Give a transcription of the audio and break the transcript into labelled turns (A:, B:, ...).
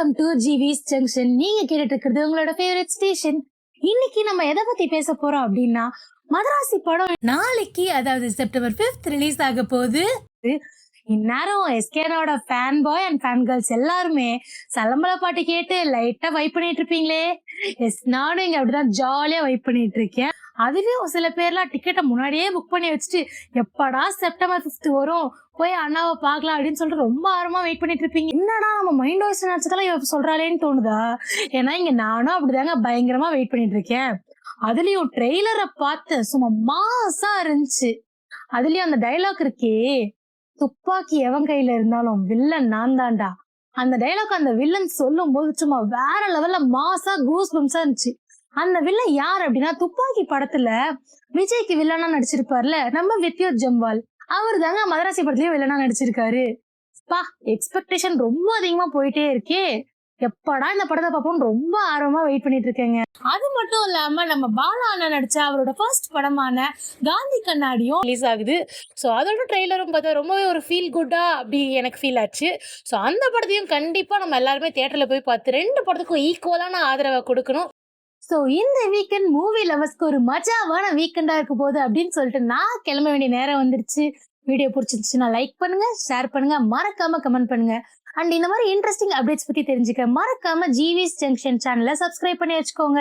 A: Welcome to ஜிவிஸ் junction. நீங்க கேட்டுட்டு இருக்கிறது உங்களோட ஃபேவரட் ஸ்டேஷன். இன்னைக்கு நம்ம எதை பத்தி பேச போறோம் அப்படின்னா, மதராசி படம் நாளைக்கு, அதாவது செப்டம்பர் 5th ரிலீஸ் ஆக போகுது. இந்நேரம் எஸ்கேனோட fan boy and fan girls எல்லாருமே சலம்பல பாட்டு கேட்டு லைட்டா வைப் பண்ணிட்டு இருப்பீங்களே. எஸ், நானும் இங்க அப்படிதான் ஜாலியா வைப் பண்ணிட்டு இருக்கேன். அதுவே ஒரு சில பேர்லாம் டிக்கெட்டை முன்னாடியே புக் பண்ணி வச்சுட்டு எப்படா செப்டம்பர் 5th வரும், போய் அண்ணாவை பார்க்கலாம் அப்படின்னு சொல்லிட்டு ரொம்ப ஆர்வமா வெயிட் பண்ணிட்டு இருப்பீங்க. என்னடா நம்ம மைண்ட் வாய்ஸ் நினைச்சதெல்லாம் இவ சொல்றாளேன்னு தோணுதா? ஏன்னா இங்க நானும் அப்படிதாங்க பயங்கரமா வெயிட் பண்ணிட்டு இருக்கேன். அதுலயும் ட்ரெய்லரை பார்த்து சும்மா மாசா இருந்துச்சு. அதுலயும் அந்த டைலாக் இருக்கே, துப்பாக்கி எவன் கையில இருந்தாலும் வில்லன் நான் தான்டா. அந்த டைலாக் அந்த வில்லன் சொல்லும் போது சும்மா வேற லெவல்ல மாசா கூஸ் பம்ஸா இருந்துச்சு. அந்த வில்லன் யார் அப்படின்னா, துப்பாக்கி படத்துல விஜய்க்கு வில்லனா நடிச்சிருப்பார்ல நம்ம வித்யுத் ஜம்வால், அவர் தாங்க மதராசி படத்துலயும் வில்லனா நடிச்சிருக்காரு. பா, எக்ஸ்பெக்டேஷன் ரொம்ப அதிகமா போயிட்டே இருக்கே. எப்படா இந்த படத்தை பார்ப்போம் ரொம்ப ஆர்வமா வெயிட் பண்ணிட்டு இருக்கேங்க. அது மட்டும் இல்லாம நம்ம பாலா அண்ணன் நடிச்ச அவரோட ஃபர்ஸ்ட் படமான காந்தி கண்ணாடியும் ரிலீஸ் ஆகுது. ஸோ அதோட ட்ரெய்லரும் பார்த்தா ரொம்பவே ஒரு ஃபீல் குட்டா அப்படி எனக்கு ஃபீல் ஆச்சு. ஸோ அந்த படத்தையும் கண்டிப்பா நம்ம எல்லாருமே தியேட்டர்ல போய் பார்த்து 2 படத்துக்கும் ஈக்குவலான ஆதரவை கொடுக்கணும். ஸோ இந்த வீக்கெண்ட் மூவி லவர்ஸ்க்கு ஒரு மஜாவான வீக்கெண்டா இருக்க போகுது அப்படின்னு சொல்லிட்டு நான் கிளம்ப வேண்டிய நேரம் வந்துருச்சு. வீடியோ பிடிச்சிருந்துச்சுன்னா லைக் பண்ணுங்க, ஷேர் பண்ணுங்க, மறக்காம கமெண்ட் பண்ணுங்க. அண்ட் இந்த மாதிரி இன்ட்ரெஸ்டிங் அப்டேட்ஸ் பத்தி தெரிஞ்சுக்க மறக்காம ஜிவிஸ் ஜங்ஷன் சேனலை சப்ஸ்கிரைப் பண்ணி வச்சுக்கோங்க.